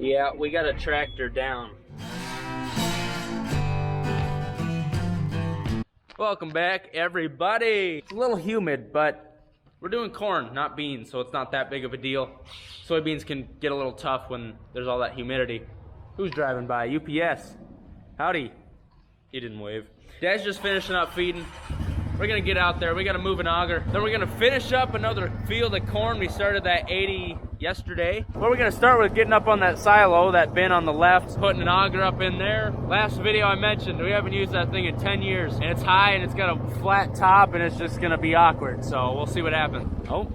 Yeah, we got a tractor down. Welcome back, everybody. It's a little humid, but we're doing corn, not beans, so it's not that big of a deal. Soybeans can get a little tough when there's all that humidity. Who's driving by? UPS. Howdy. He didn't wave. Dad's just finishing up feeding. We're gonna get out there. We gotta move an auger. Then we're gonna finish up another field of corn. We started that 80 yesterday. But we're gonna start with getting up on that silo, that bin on the left, putting an auger up in there. Last video I mentioned, we haven't used that thing in 10 years. And it's high and it's got a flat top and it's just gonna be awkward. So we'll see what happens. Oh,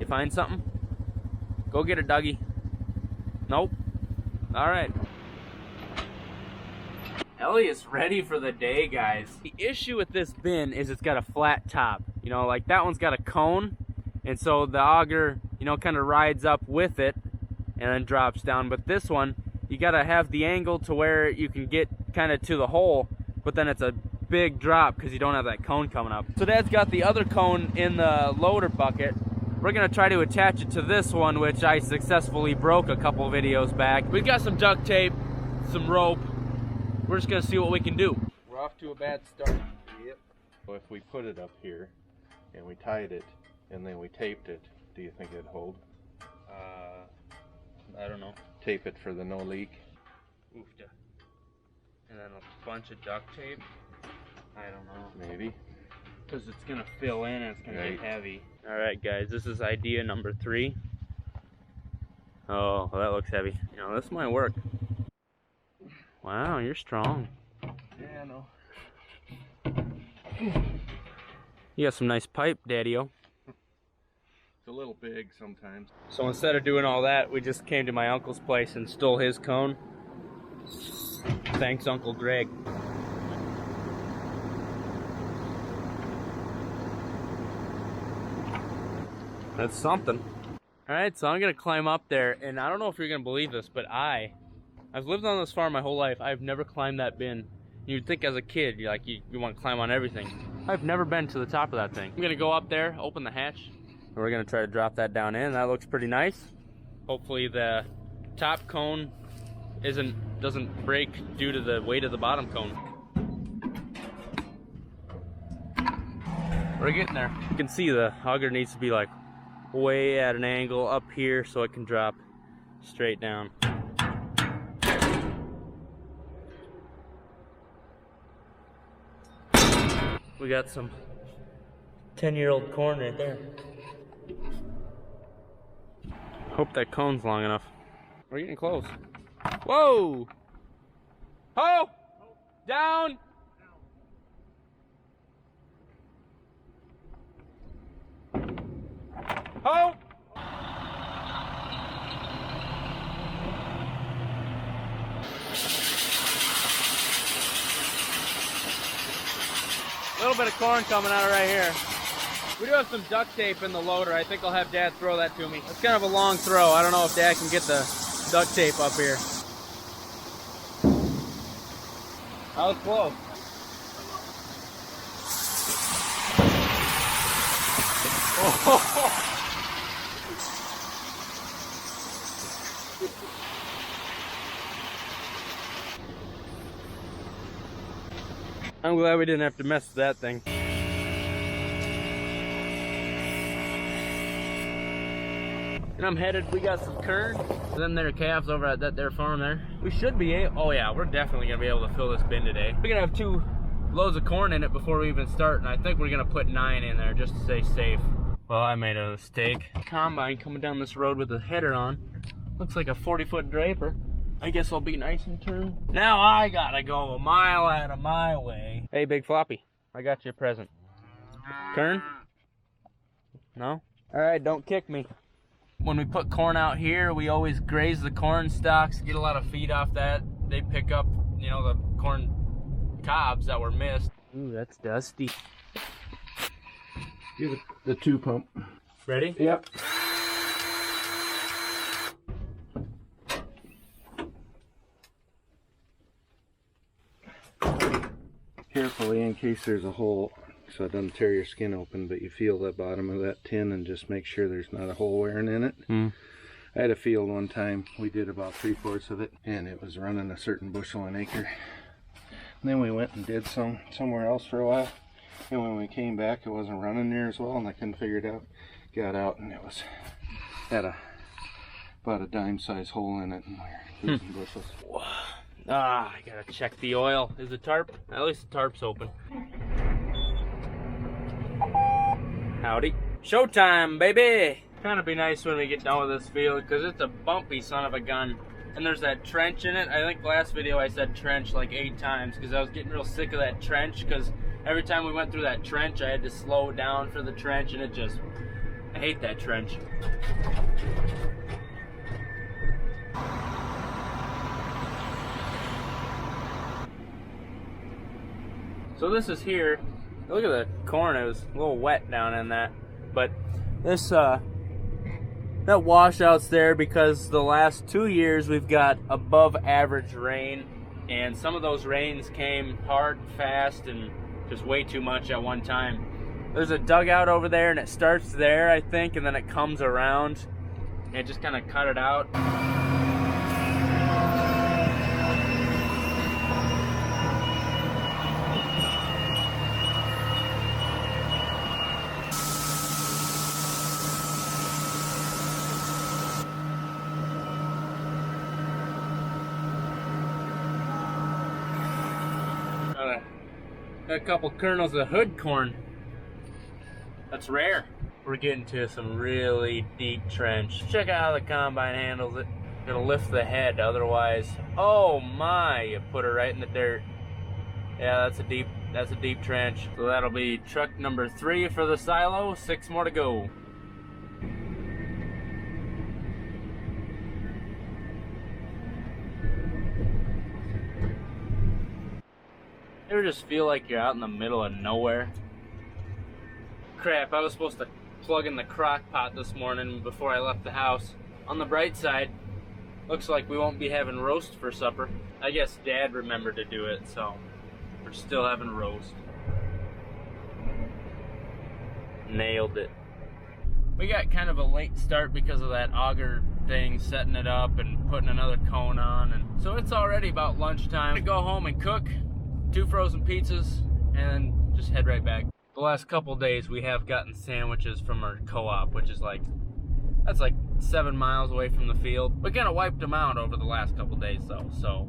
you find something? Go get it, Dougie. Nope. All right. Ellie is ready for the day, guys. The issue with this bin is it's got a flat top. You know, like that one's got a cone, and so the auger, you know, kind of rides up with it and then drops down. But this one, you gotta have the angle to where you can get kind of to the hole, but then it's a big drop because you don't have that cone coming up. So Dad's got the other cone in the loader bucket. We're gonna try to attach it to this one, which I successfully broke a couple videos back. We've got some duct tape, some rope. We're just gonna see what we can do. We're off to a bad start. Yep. So if we put it up here and we tied it and then we taped it, do you think it'd hold? I don't know. Tape it for the no leak. Oofda. And then a bunch of duct tape. I don't know. Maybe. Because it's gonna fill in and it's gonna Right. get heavy. All right, guys, this is idea number 3. Oh, well, that looks heavy. You know, this might work. Wow, you're strong. Yeah, I know. You got some nice pipe, Daddy-o. It's a little big sometimes. So instead of doing all that, we just came to my uncle's place and stole his cone. Thanks, Uncle Greg. That's something. All right, so I'm gonna climb up there, and I don't know if you're gonna believe this, but I've lived on this farm my whole life. I've never climbed that bin. You'd think as a kid, you want to climb on everything. I've never been to the top of that thing. I'm gonna go up there, open the hatch, and we're gonna try to drop that down in. That looks pretty nice. Hopefully the top cone doesn't break due to the weight of the bottom cone. We're getting there. You can see the auger needs to be like way at an angle up here so it can drop straight down. We got some 10-year-old corn right there. Hope that cone's long enough. We're getting close. Whoa! Ho! Down! Ho! A little bit of corn coming out of right here. We do have some duct tape in the loader. I think I'll have Dad throw that to me. It's kind of a long throw. I don't know if Dad can get the duct tape up here. That was close. Oh. I'm glad we didn't have to mess with that thing. And I'm headed, we got some kern. Them there calves over at that there farm there. We should be able, oh yeah, we're definitely gonna be able to fill this bin today. We're gonna have 2 loads of corn in it before we even start, and I think we're gonna put 9 in there just to stay safe. Well, I made a mistake. Combine coming down this road with a header on. Looks like a 40-foot draper. I guess I'll be nice and turn. Now I gotta go a mile out of my way. Hey, Big Floppy, I got you a present. Kern? No? All right, don't kick me. When we put corn out here, we always graze the corn stalks, get a lot of feed off that. They pick up, you know, the corn cobs that were missed. Ooh, that's dusty. Give it the 2 pump. Ready? Yep. Carefully in case there's a hole so it doesn't tear your skin open, but you feel the bottom of that tin and just make sure there's not a hole wearing in it. I had a field one time, we did about 3/4 of it, and it was running a certain bushel an acre. And then we went and did somewhere else for a while, and when we came back it wasn't running near as well, and I couldn't figure it out. Got out and it was had about a dime size hole in it, and we were losing bushels. Ah, I gotta check the oil. Is the tarp? At least the tarp's open. Howdy. Showtime, baby! Kind of be nice when we get done with this field, because it's a bumpy son of a gun. And there's that trench in it. I think last video I said trench like 8 times, because I was getting real sick of that trench, because every time we went through that trench I had to slow down for the trench, and I hate that trench. So this is here. Look at the corn, it was a little wet down in that. But this, that washout's there because the last 2 years we've got above average rain. And some of those rains came hard, fast, and just way too much at one time. There's a dugout over there, and it starts there, I think, and then it comes around. And it just kind of cut it out. Got a couple kernels of hood corn. That's rare. We're getting to some really deep trench. Check out how the combine handles it. It'll lift the head, otherwise, oh my, you put her right in the dirt. Yeah, that's a deep trench. So that'll be truck number 3 for the silo, 6 more to go. You ever just feel like you're out in the middle of nowhere? Crap, I was supposed to plug in the crock pot this morning before I left the house. On the bright side, looks like we won't be having roast for supper. I guess Dad remembered to do it, so we're still having roast. Nailed it. We got kind of a late start because of that auger thing, setting it up and putting another cone on, and so it's already about lunchtime. I'm gonna go home and cook 2 frozen pizzas and just head right back. The last couple days we have gotten sandwiches from our co-op, which is that's like 7 miles away from the field. We kind of wiped them out over the last couple days though, so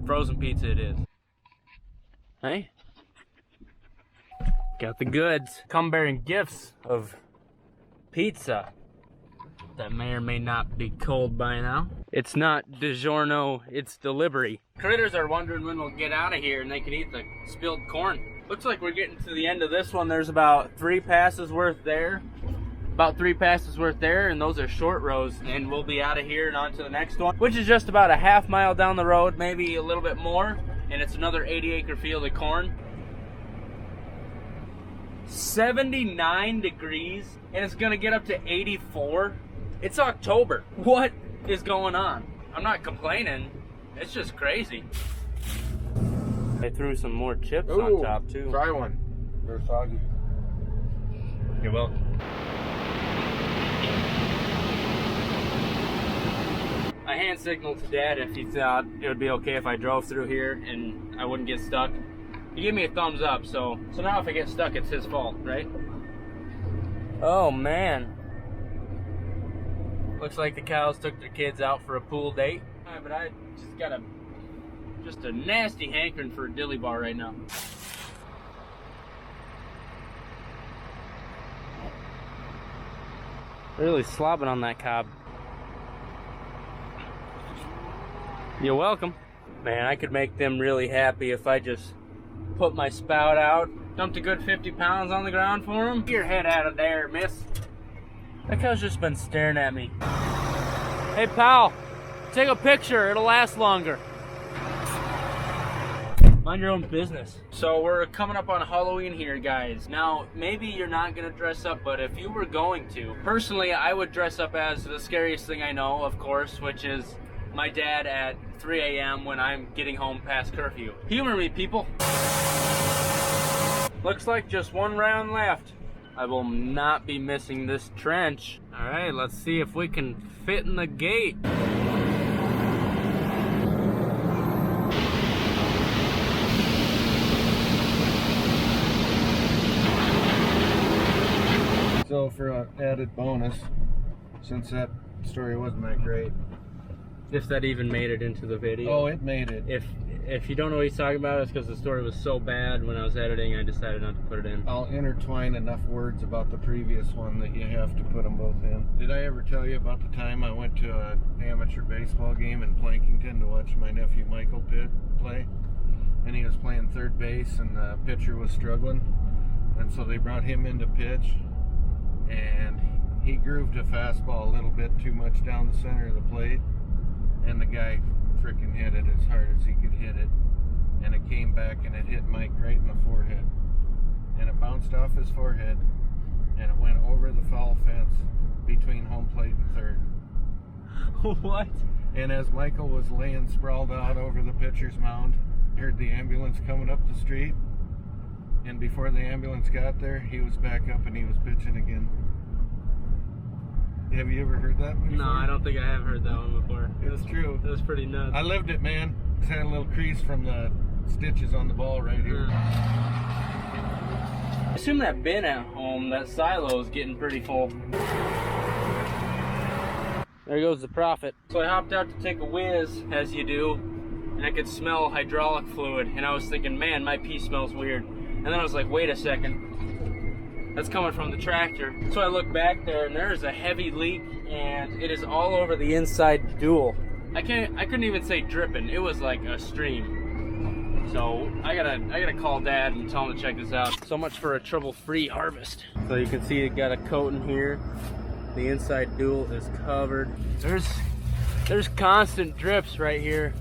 frozen pizza it is. Hey, got the goods. Come bearing gifts of pizza that may or may not be cold by now. It's not DiGiorno, it's delivery. Critters are wondering when we'll get out of here and they can eat the spilled corn. Looks like we're getting to the end of this one. There's about 3 passes worth there. And those are short rows. And we'll be out of here and on to the next one, which is just about a half mile down the road, maybe a little bit more. And it's another 80-acre field of corn. 79 degrees, and it's gonna get up to 84. It's October. What is going on? I'm not complaining. It's just crazy. I threw some more chips on top too. Try one. They're soggy. You're welcome. I hand signaled to Dad if he thought it would be okay if I drove through here and I wouldn't get stuck. He gave me a thumbs up, so now if I get stuck, it's his fault, right? Oh man. Looks like the cows took their kids out for a pool date. But I just got a nasty hankering for a dilly bar right now. Really slobbing on that cob. You're welcome. Man, I could make them really happy if I just put my spout out, dumped a good 50 pounds on the ground for them. Get your head out of there, miss. That cow's just been staring at me. Hey, pal, take a picture. It'll last longer. Mind your own business. So we're coming up on Halloween here, guys. Now, maybe you're not gonna dress up, but if you were going to, personally, I would dress up as the scariest thing I know, of course, which is my dad at 3 a.m. when I'm getting home past curfew. Humor me, people. Looks like just one round left. I will not be missing this trench. All right, let's see if we can fit in the gate. So for an added bonus, since that story wasn't that great. If that even made it into the video. Oh, it made it. If you don't know what he's talking about, it's because the story was so bad when I was editing, I decided not to put it in. I'll intertwine enough words about the previous one that you have to put them both in. Did I ever tell you about the time I went to an amateur baseball game in Plankington to watch my nephew Michael play? And he was playing third base and the pitcher was struggling. And so they brought him in to pitch. And he grooved a fastball a little bit too much down the center of the plate. And the guy freaking hit it as hard as he could hit it, and it came back and it hit Mike right in the forehead, and it bounced off his forehead and it went over the foul fence between home plate and third. What? And as Michael was laying sprawled out over the pitcher's mound, he heard the ambulance coming up the street, and before the ambulance got there, he was back up and he was pitching again. Have you ever heard that before? No, I don't think I have heard that one before. It's true. That was pretty nuts. I lived it, man. It's had a little crease from the stitches on the ball right here. I assume that bin at home, that silo is getting pretty full. There goes the Prophet. So I hopped out to take a whiz, as you do, and I could smell hydraulic fluid. And I was thinking, man, my pee smells weird. And then I was like, wait a second. That's coming from the tractor. So I look back there and there's a heavy leak and it is all over the inside dual. I couldn't even say dripping. It was like a stream. So I gotta call Dad and tell him to check this out. So much for a trouble-free harvest. So you can see it got a coat in here. The inside dual is covered. There's constant drips right here.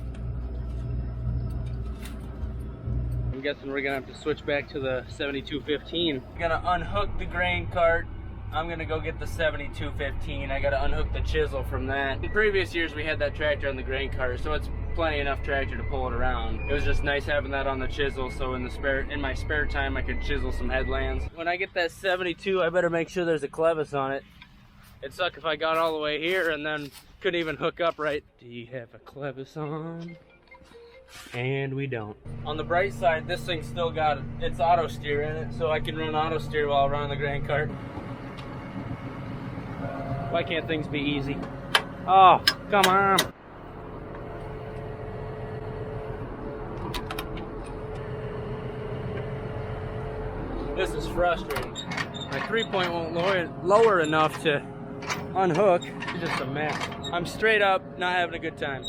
I'm guessing we're gonna have to switch back to the 7215. I'm gonna unhook the grain cart. I'm gonna go get the 7215. I gotta unhook the chisel from that. In previous years we had that tractor on the grain cart, so it's plenty enough tractor to pull it around. It was just nice having that on the chisel, so in my spare time I could chisel some headlands. When I get that 72, I better make sure there's a clevis on it. It'd suck if I got all the way here and then couldn't even hook up right. Do you have a clevis on? And we don't. On the bright side, this thing's still got its auto steer in it, so I can run auto steer while running the grain cart. Why can't things be easy? Oh, come on. This is frustrating. My 3-point won't lower enough to unhook. It's just a mess. I'm straight up not having a good time.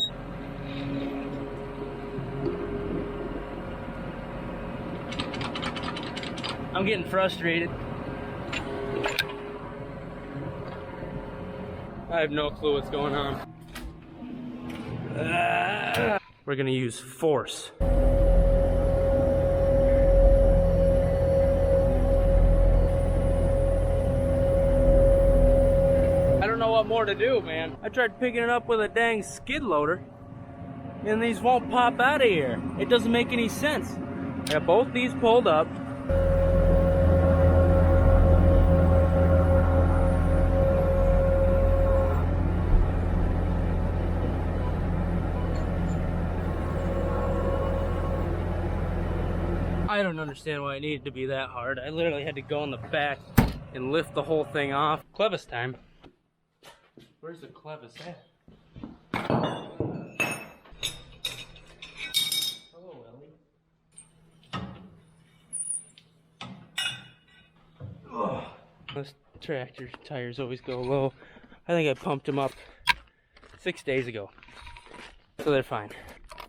I'm getting frustrated. I have no clue what's going on. We're gonna use force. I don't know what more to do, man. I tried picking it up with a dang skid loader, and these won't pop out of here. It doesn't make any sense. I got both these pulled up. I don't understand why it needed to be that hard. I literally had to go in the back and lift the whole thing off. Clevis time. Where's the clevis at? Hello, Ellie. Oh, this tractor tires always go low. I think I pumped them up 6 days ago. So they're fine.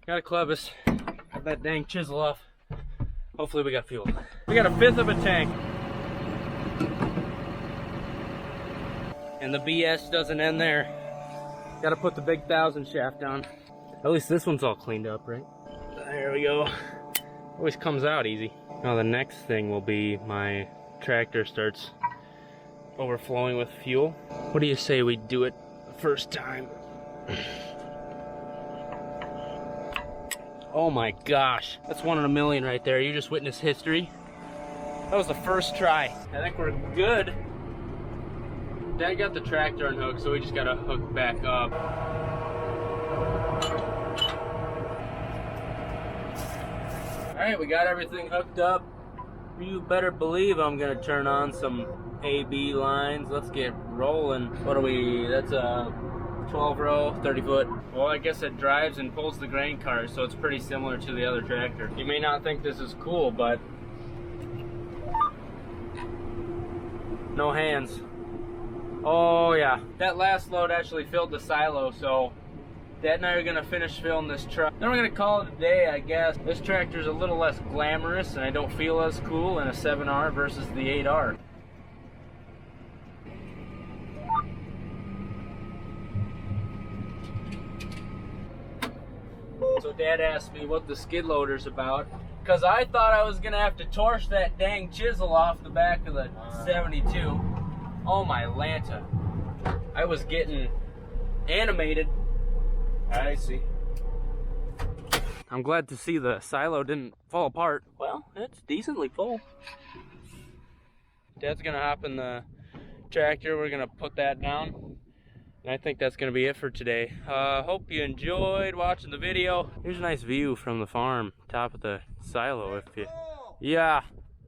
Got a clevis. Got that dang chisel off. Hopefully we got fuel. We got a 1/5 of a tank. And the BS doesn't end there. Gotta put the big 1000 shaft on. At least this one's all cleaned up, right? There we go. Always comes out easy. Now the next thing will be my tractor starts overflowing with fuel. What do you say we do it the first time? Oh my gosh, that's 1 in a million right there. You just witnessed history. That was the first try. I think we're good. Dad got the tractor unhooked, so we just gotta hook back up. Alright, we got everything hooked up. You better believe I'm gonna turn on some AB lines. Let's get rolling. What are we? That's a 12 row, 30 foot. Well, I guess it drives and pulls the grain cart, so it's pretty similar to the other tractor. You may not think this is cool, but no hands. Oh yeah, that last load actually filled the silo, so Dad and I are gonna finish filling this truck. Then we're gonna call it a day, I guess. This tractor's a little less glamorous, and I don't feel as cool in a 7R versus the 8R. So Dad asked me what the skid loader's about, because I thought I was gonna have to torch that dang chisel off the back of the 72. Oh my Lanta. I was getting animated. I see. I'm glad to see the silo didn't fall apart. Well, it's decently full. Dad's gonna hop in the tractor. We're gonna put that down. And I think that's gonna be it for today. Hope you enjoyed watching the video. Here's a nice view from the farm, top of the silo. If you, yeah.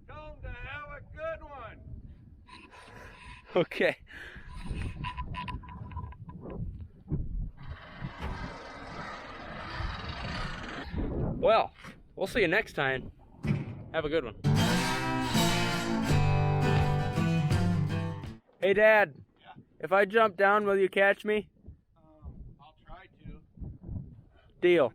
Come to have a good one. Okay. Well, we'll see you next time. Have a good one. Hey, Dad. Yeah? If I jump down, will you catch me? I'll try to. Deal.